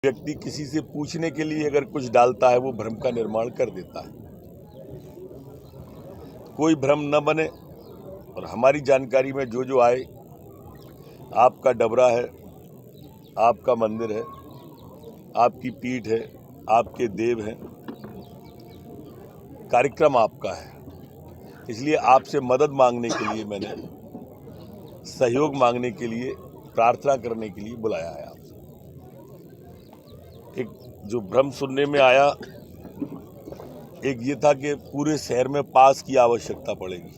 व्यक्ति किसी से पूछने के लिए अगर कुछ डालता है वो भ्रम का निर्माण कर देता है। कोई भ्रम न बने और हमारी जानकारी में जो जो आए, आपका डबरा है, आपका मंदिर है, आपकी पीठ है, आपके देव हैं, कार्यक्रम आपका है, इसलिए आपसे मदद मांगने के लिए मैंने सहयोग मांगने के लिए, प्रार्थना करने के लिए बुलाया है आपसे। एक जो भ्रम सुनने में आया, एक ये था कि पूरे शहर में पास की आवश्यकता पड़ेगी,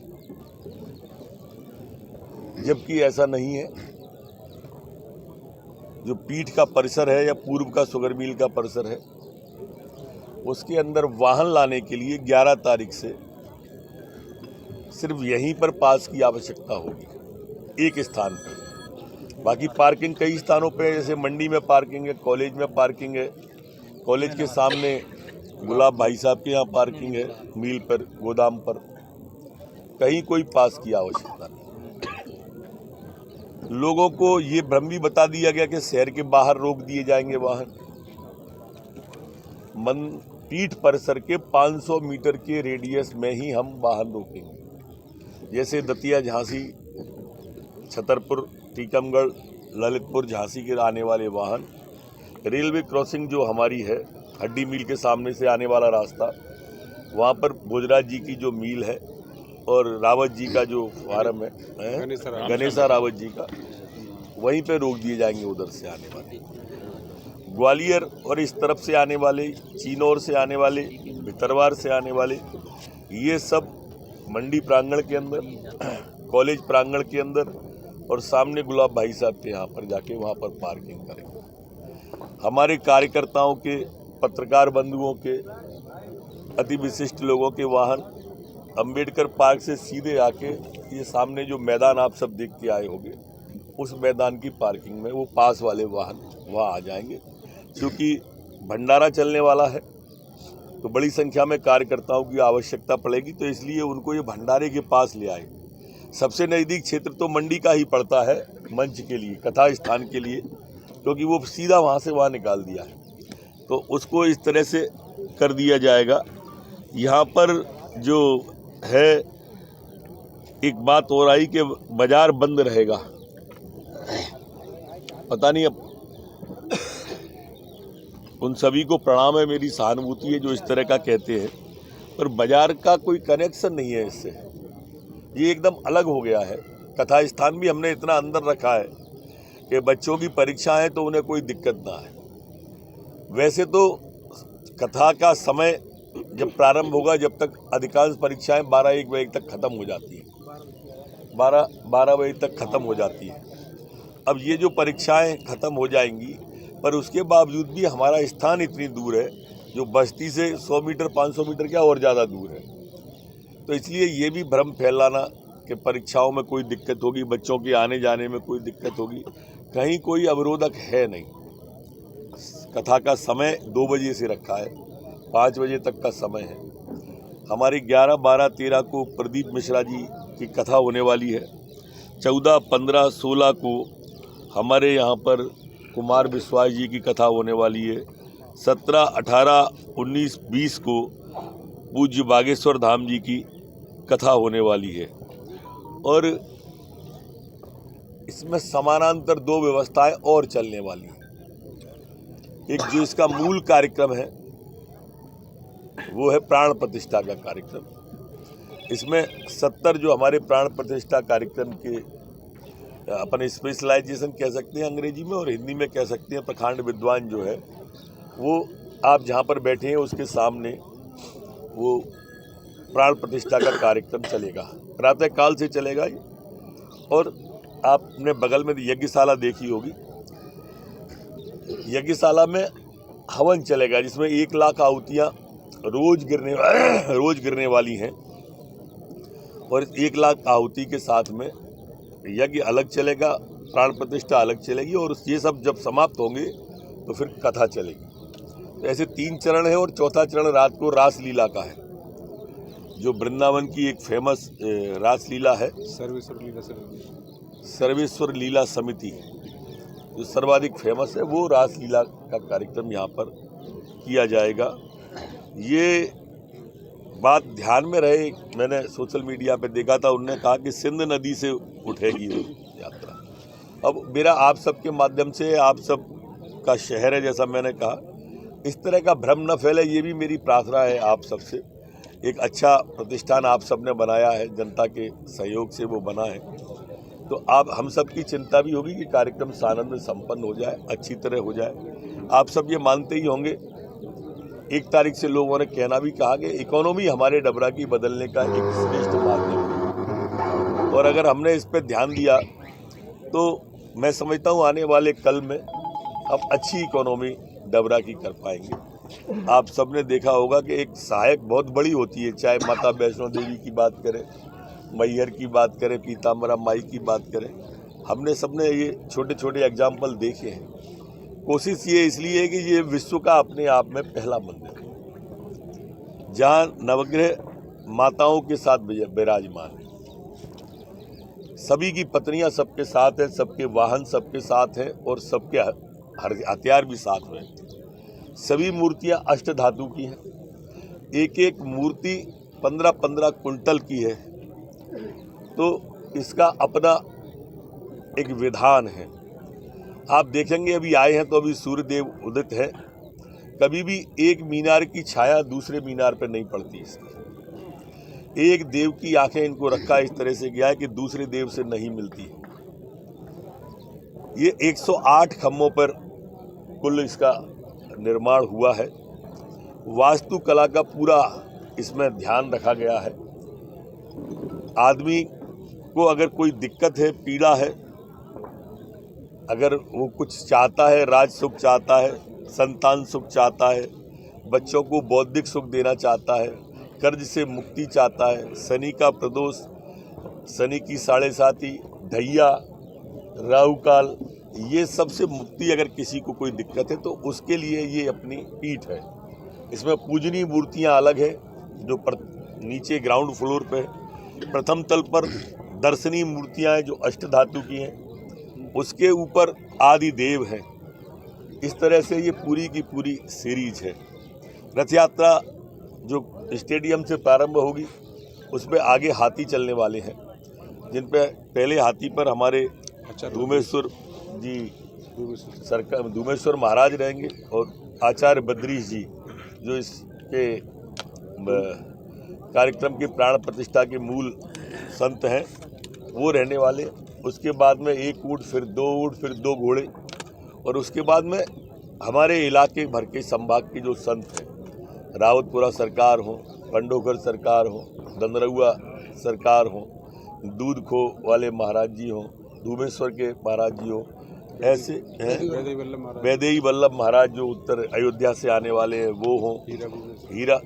जबकि ऐसा नहीं है। जो पीठ का परिसर है या पूर्व का शुगर मिल का परिसर है, उसके अंदर वाहन लाने के लिए 11 तारीख से सिर्फ यहीं पर पास की आवश्यकता होगी, एक स्थान पर। बाकी पार्किंग कई स्थानों पे, जैसे मंडी में पार्किंग है, कॉलेज में पार्किंग है, कॉलेज के सामने गुलाब भाई साहब के यहाँ पार्किंग है, मिल पर, गोदाम पर, कहीं कोई पास की आवश्यकता नहीं। लोगों को ये भ्रम भी बता दिया गया कि शहर के बाहर रोक दिए जाएंगे वाहन। पीठ परिसर के 500 मीटर के रेडियस में ही हम वाहन रोकेंगे। जैसे दतिया, झांसी, छतरपुर, टीकमगढ़, ललितपुर, झांसी के आने वाले वाहन, रेलवे क्रॉसिंग जो हमारी है, हड्डी मिल के सामने से आने वाला रास्ता, वहाँ पर भोजराज जी की जो मिल है और रावत जी का जो फार्म है, गणेशा रावत जी का, वहीं पे रोक दिए जाएंगे। उधर से आने वाले ग्वालियर और इस तरफ से आने वाले, चिनौर से आने वाले, भितरवार से आने वाले, ये सब मंडी प्रांगण के अंदर, कॉलेज प्रांगण के अंदर और सामने गुलाब भाई साहब के यहाँ पर जाके वहाँ पर पार्किंग करेंगे। हमारे कार्यकर्ताओं के, पत्रकार बंधुओं के, अति विशिष्ट लोगों के वाहन अंबेडकर पार्क से सीधे आके ये सामने जो मैदान आप सब देख के आए होंगे, उस मैदान की पार्किंग में वो पास वाले वाहन वहाँ आ जाएंगे। क्योंकि भंडारा चलने वाला है तो बड़ी संख्या में कार्यकर्ताओं की आवश्यकता पड़ेगी, तो इसलिए उनको ये भंडारे के पास ले आए। सबसे नज़दीक क्षेत्र तो मंडी का ही पड़ता है मंच के लिए, कथा स्थान के लिए, क्योंकि वो सीधा वहाँ से वहाँ निकाल दिया है, तो उसको इस तरह से कर दिया जाएगा। यहाँ पर जो है एक बात और आई कि बाजार बंद रहेगा, पता नहीं, अब उन सभी को प्रणाम है, मेरी सहानुभूति है जो इस तरह का कहते हैं, पर बाजार का कोई कनेक्शन नहीं है इससे। ये एकदम अलग हो गया है। कथा स्थान भी हमने इतना अंदर रखा है कि बच्चों की परीक्षा है तो उन्हें कोई दिक्कत ना है। वैसे तो कथा का समय जब प्रारंभ होगा, जब तक अधिकांश परीक्षाएं 12-1 बजे तक खत्म हो जाती है, 12 बजे तक खत्म हो जाती है। अब ये जो परीक्षाएं खत्म हो जाएंगी, पर उसके बावजूद भी हमारा स्थान इतनी दूर है, जो बस्ती से 100 मीटर 500 मीटर क्या और ज़्यादा दूर है। तो इसलिए ये भी भ्रम फैलाना कि परीक्षाओं में कोई दिक्कत होगी, बच्चों के आने जाने में कोई दिक्कत होगी, कहीं कोई अवरोधक है नहीं। कथा का समय 2 बजे से रखा है, 5 बजे तक का समय है। हमारी 11, 12, 13 को प्रदीप मिश्रा जी की कथा होने वाली है। 14, 15, 16 को हमारे यहाँ पर कुमार विश्वास जी की कथा होने वाली है। 17, 18, 19, 20 को पूज्य बागेश्वर धाम जी की कथा होने वाली है। और इसमें समानांतर 2 व्यवस्थाएं और चलने वाली हैं। एक जो इसका मूल कार्यक्रम है वो है प्राण प्रतिष्ठा का कार्यक्रम। इसमें 70 जो हमारे प्राण प्रतिष्ठा कार्यक्रम के अपन स्पेशलाइजेशन कह सकते हैं अंग्रेजी में, और हिंदी में कह सकते हैं प्रखंड विद्वान जो है, वो आप जहाँ पर बैठे हैं उसके सामने वो प्राण प्रतिष्ठा का कार्यक्रम चलेगा। प्रातः काल से चलेगा ये। और आपने बगल में यज्ञशाला देखी होगी, यज्ञशाला में हवन चलेगा, जिसमें 1 लाख आहुतियाँ रोज गिरने वाली हैं। और 1 लाख आहुति के साथ में यज्ञ अलग चलेगा, प्राण प्रतिष्ठा अलग चलेगी, और ये सब जब समाप्त होंगे तो फिर कथा चलेगी। तो ऐसे 3 चरण है, और चौथा चरण रात को रासलीला का है, जो वृंदावन की एक फेमस रासलीला है, सर्वेश्वर लीला समिति। जो सर्वाधिक फेमस है, वो रासलीला का कार्यक्रम यहाँ पर किया जाएगा। ये बात ध्यान में रहे, मैंने सोशल मीडिया पे देखा था, उन्होंने कहा कि सिंध नदी से उठेगी वो यात्रा। अब मेरा आप सबके माध्यम से, आप सब का शहर है जैसा मैंने कहा, इस तरह का भ्रम न फैले, ये भी मेरी प्रार्थना है आप सबसे। एक अच्छा प्रतिष्ठान आप सबने बनाया है, जनता के सहयोग से वो बना है, तो आप हम सब की चिंता भी होगी कि कार्यक्रम सानंद में संपन्न हो जाए, अच्छी तरह हो जाए। आप सब ये मानते ही होंगे, 1 तारीख से लोगों ने कहना भी कहा कि इकोनॉमी हमारे डबरा की बदलने का एक श्रेष्ठ माध्यम है, और अगर हमने इस पर ध्यान दिया तो मैं समझता हूँ आने वाले कल में हम अच्छी इकोनॉमी डबरा की कर पाएंगे। आप सबने देखा होगा कि एक सहायक बहुत बड़ी होती है, चाहे माता वैष्णो देवी की बात करें, मैहर की बात करें, पीताम्बरा माई की बात करें, हमने सबने ये छोटे छोटे एग्जाम्पल देखे हैं। कोशिश ये इसलिए है कि ये विश्व का अपने आप में पहला मंदिर है जहाँ नवग्रह माताओं के साथ विराजमान है, सभी की पत्नियां सबके साथ हैं, सबके वाहन सबके साथ हैं और सबके हथियार भी साथ में। सभी मूर्तियां अष्ट धातु की हैं, एक एक मूर्ति 15-15 कुंटल की है, तो इसका अपना एक विधान है। आप देखेंगे अभी आए हैं तो अभी सूर्यदेव उदित है, कभी भी एक मीनार की छाया दूसरे मीनार पर नहीं पड़ती। इसकी एक देव की आंखें इनको रखा इस तरह से गया है कि दूसरे देव से नहीं मिलती। ये 108 खम्भों पर कुल इसका निर्माण हुआ है। वास्तुकला का पूरा इसमें ध्यान रखा गया है। आदमी को अगर कोई दिक्कत है, पीड़ा है, अगर वो कुछ चाहता है, राज सुख चाहता है, संतान सुख चाहता है, बच्चों को बौद्धिक सुख देना चाहता है, कर्ज से मुक्ति चाहता है, शनि का प्रदोष, शनि की 7.5, ढैया, राहु काल, ये सबसे मुक्ति अगर किसी को कोई दिक्कत है तो उसके लिए ये अपनी पीठ है। इसमें पूजनीय मूर्तियां अलग है जो नीचे ग्राउंड फ्लोर पे है। प्रथम तल पर दर्शनीय मूर्तियां हैं जो अष्ट धातु की हैं, उसके ऊपर आदि देव हैं। इस तरह से ये पूरी की पूरी सीरीज है। रथ यात्रा जो स्टेडियम से प्रारंभ होगी उसमें आगे हाथी चलने वाले हैं, जिन पे पहले हाथी पर हमारे धूमेश्वर जी सरकार धूमेश्वर महाराज रहेंगे और आचार्य बद्रीश जी जो इसके कार्यक्रम की प्राण प्रतिष्ठा के मूल संत हैं, वो रहने वाले। उसके बाद में 1 ऊँट, फिर 2 ऊँट, फिर 2 घोड़े, और उसके बाद में हमारे इलाके भर के संभाग के जो संत हैं, रावतपुरा सरकार हो, पंडोखर सरकार हो, दंदरुआ सरकार हो, दूध खो वाले महाराज जी हों, धूमेश्वर के महाराज जी हो, ऐसे हैं, वैदेही वल्लभ महाराज जो उत्तर अयोध्या से आने वाले हैं वो हों,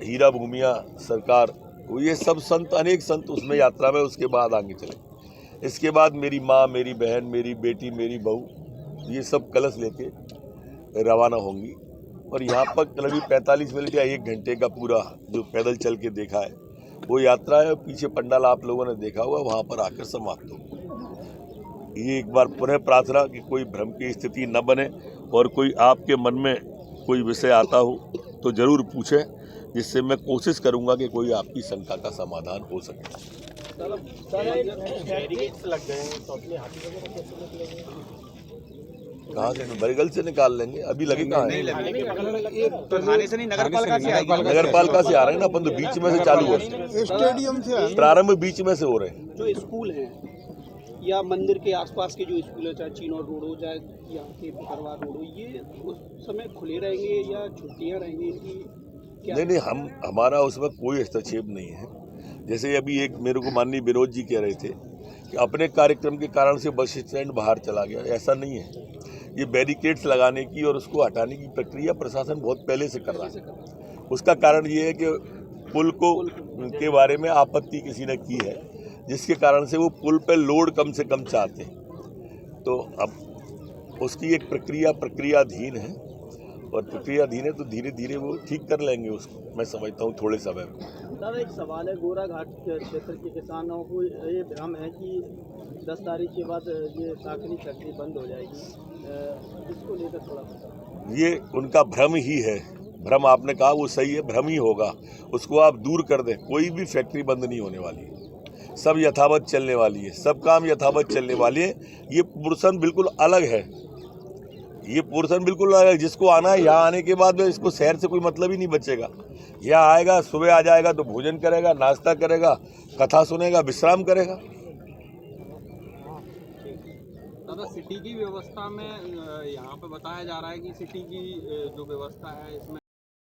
हीरा भूमिया सरकार, वो ये सब संत, अनेक संत उसमें यात्रा में उसके बाद आगे चले। इसके बाद मेरी माँ, मेरी बहन, मेरी बेटी, मेरी बहू, ये सब कलश लेके रवाना होंगी। और यहाँ पर करीब 45 मिनट या 1 घंटे का पूरा जो पैदल चल के देखा है वो यात्रा है। पीछे पंडाल आप लोगों ने देखा हुआ, वहाँ पर आकर समाप्त हो। ये एक बार पुनः प्रार्थना कि कोई भ्रम की स्थिति न बने, और कोई आपके मन में कोई विषय आता हो तो ज़रूर पूछें, जिससे मैं कोशिश करूंगा कि कोई आपकी शंका का समाधान हो सके। कहाँ से? बरगल से निकाल लेंगे, अभी लगे कहाँ है? नगर पालिका से आ रहे हैं ना, अपन तो बीच में से चालू हो, स्टेडियम से प्रारंभ बीच में से हो रहे हैं। जो स्कूल हैं या मंदिर के आसपास के जो स्कूल है, चाहे चिनौर रोड हो, चाहे यहाँ के भरवार रोड हो, ये उस समय खुले रहेंगे या छुट्टियाँ रहेंगी इनकी? नहीं, हमारा उसमें कोई हस्तक्षेप नहीं है। जैसे अभी एक मेरे को माननीय विनोद जी कह रहे थे कि अपने कार्यक्रम के कारण से बस स्टैंड बाहर चला गया, ऐसा नहीं है। ये बैरिकेड्स लगाने की और उसको हटाने की प्रक्रिया प्रशासन बहुत पहले से कर रहा है। उसका कारण ये है कि पुल को के बारे में आपत्ति किसी ने की है, जिसके कारण से वो पुल पे लोड कम से कम चाहते हैं। तो अब उसकी एक प्रक्रियाधीन है, और प्रक्रियाधीन है तो धीरे धीरे वो ठीक कर लेंगे उसको, मैं समझता हूँ थोड़े समय में। दादा एक सवाल है, गोरा घाट क्षेत्र के किसानों को ये भ्रम है कि 10 तारीख के बाद ये साखनी फैक्ट्री बंद हो जाएगी, इसको लेकर थोड़ा बताओ। ये उनका भ्रम ही है। भ्रम आपने कहा वो सही है, भ्रम ही होगा। उसको आप दूर कर दें। कोई भी फैक्ट्री बंद नहीं होने वाली है, सब यथावत चलने वाली है, सब काम यथावत चलने वाले हैं। ये पोर्शन बिल्कुल अलग है, ये पोर्शन बिल्कुल अलग है। जिसको आना है यहाँ आने के बाद में इसको शहर से कोई मतलब ही नहीं बचेगा। यहाँ आएगा, सुबह आ जाएगा तो भोजन करेगा, नाश्ता करेगा, कथा सुनेगा, विश्राम करेगा। दादा, सिटी की व्यवस्था में यहाँ पे बताया जा रहा है कि सिटी की जो व्यवस्था है इसमें